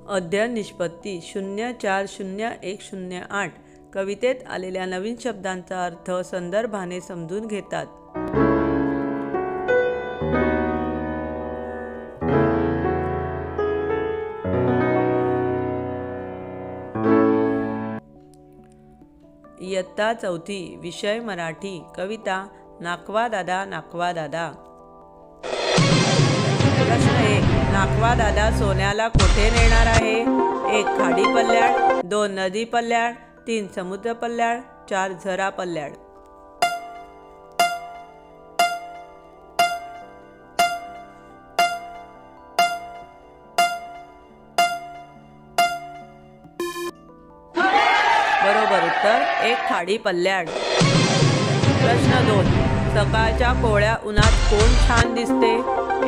अध्ययन निष्पत्ती 040108 कवितेत आलेल्या नवीन शब्दांचा अर्थ संदर्भाने समजून घेतात। इयत्ता चौथी, विषय मराठी। कविता नाकवा दादा नाकवा दादा। प्रश्न 1, नाकवा दादा सोन्याला कोठे नेणार आहे? 1 खाडी पल्ल्याड, 2 नदी पल्ल्याड, 3 समुद्र पल्ल्याड, 4 झरा पल्ल्याड। बरोबर उत्तर 1 खाडी पल्ल्याड। प्रश्न 2, सकाळच्या कोवळ्या उन्हात कोण छान दिसते?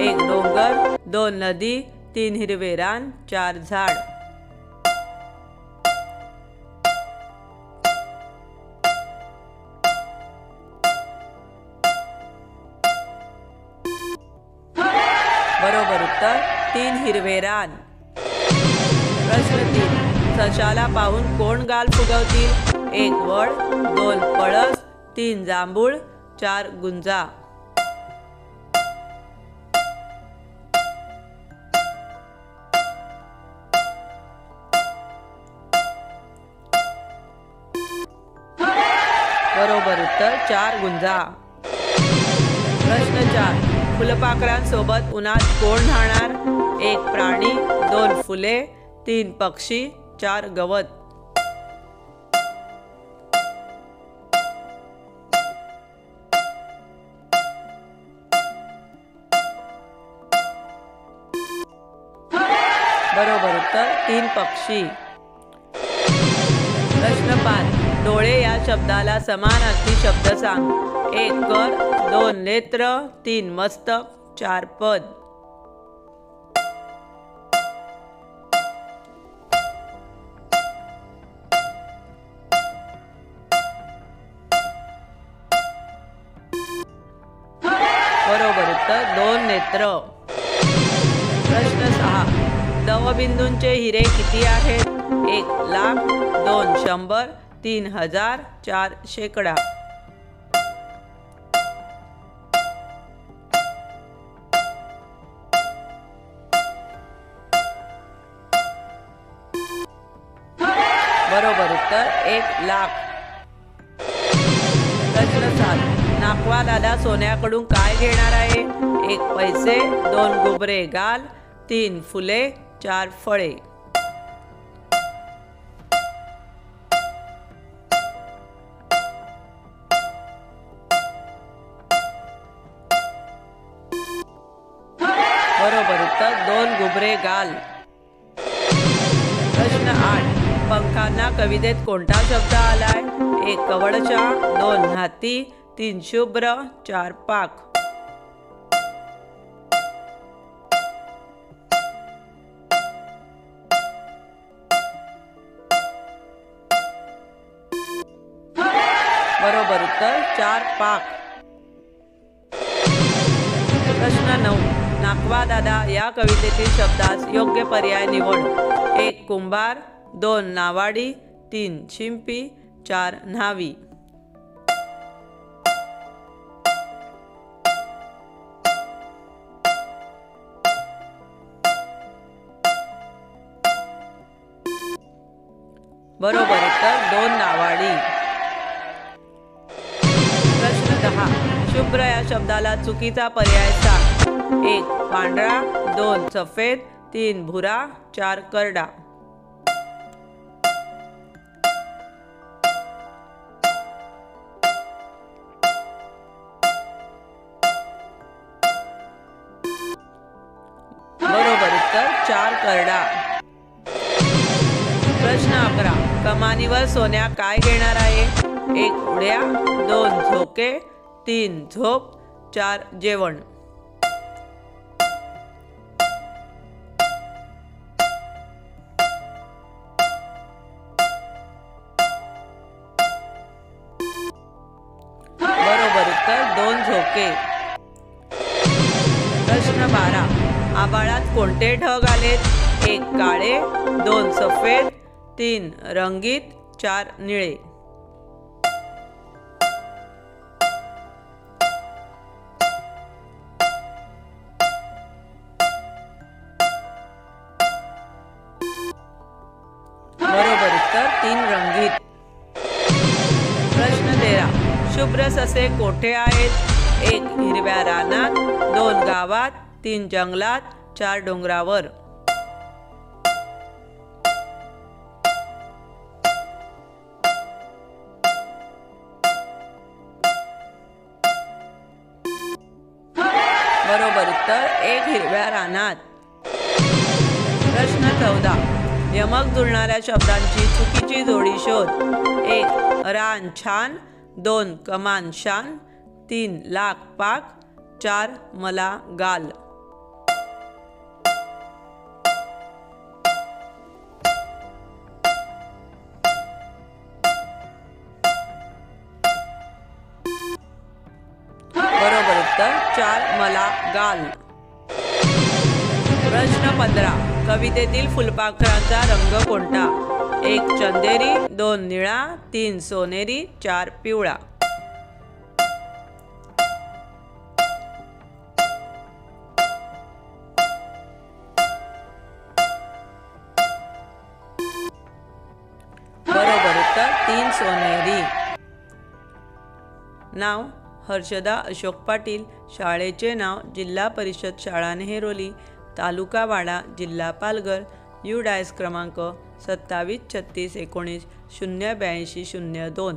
1 डोंगर, 2 नदी, 3 हिरवे रान, 4 झाड। बरोबर उत्तर 3 हिरवे रान। प्रश्न 3, सशाला पाहून कोण गाल फुगवतील? 1 वड, 2 पळस, 3 जांभूळ, 4 गुंजा। बरोबर उत्तर 4 गुंजा। प्रश्न 4, फुलपाखरांसोबत उन्हात कोण राहणार? 1 प्राणी, 2 फुले, 3 पक्षी, 4 गवत। बरोबर उत्तर 3 पक्षी। प्रश्न 5, डोळे या शब्दाला समानार्थी शब्द सांग। 1 कर, 2 नेत्र, 3 मस्तक, 4 पद। बरोबर उत्तर 2 नेत्र। प्रश्न 6, दवबिंदूंचे हिरे किती आहेत? 1 लाख, 2 100, 3 हजार, 4 शेकडा। बरोबर उत्तर 1 लाख। प्रश्न 7, नाकवा दादा सोन्याकडून काय घेणार आहे? 1 पैसे, 2 गुबरे गाल, 3 फुले, 4 फळे। बरोबर उत्तर 2 गुबरे गाल। प्रश्न 8, पंखांना कवितेत कोणता शब्द आलाय? 1 कवडशा, 2 हाती, 3 शुभ्र, 4 पाक। बरोबर उत्तर 4 पाक। प्रश्न 9, नाकवा दादा या कवितेतील शब्दास योग्य पर्याय निवड। 1 कुंभार, 2 नावाडी, 3 शिंपी, 4 न्हावी। बरोबर उत्तर 2 नावाडी। प्रश्न 10, शुभ्र या शब्दाला चुकीचा पर्याय सांग। 1 पांढरा, 2 सफेद, 3 भुरा, 4 करडा। बरोबर उत्तर 4 करडा। प्रश्न 11, कमानीवर सोन्या काय घेणार आहे? 1 उड्या, 2 झोके, 3 झोप, 4 जेवण। बरोबर उत्तर 2 झोके। प्रश्न 12, आभाळात कोणते ढग आलेत? 1 काळे, 2 सफेद, 3 रंगीत, 4 निळे. बरोबर उत्तर 3 रंगीत. प्रश्न 13. शुभ्र ससे कोठे आहेत? 1 हिरव्या रानात, 2 गावात, 3 जंगलात, 4 डोंगरावर. बरोबर उत्तर 1 हिरव्या रानात. प्रश्न 14. यमक जुळणाऱ्या शब्दांची चुकीची जोडी शोध. 1 रान छान, 2 कमान शान, 3 लाख पाक, 4 मला गाल. बरोबर उत्तर 4 मला गाल. प्रश्न 15. कवितेतील फुलपाखरांचा रंग कोणता? 1 चंदेरी, 2 निळा, 3 सोनेरी, 4 पिवळा. बरोबर उत्तर 3 सोनेरी. नाव हर्षदा अशोक पाटील. शाळेचे नाव जिल्हा परिषद शाळा नेहरोली, तालुका वाडा, जिल्हा पालघर. UDIS क्रमांक 273619 08202.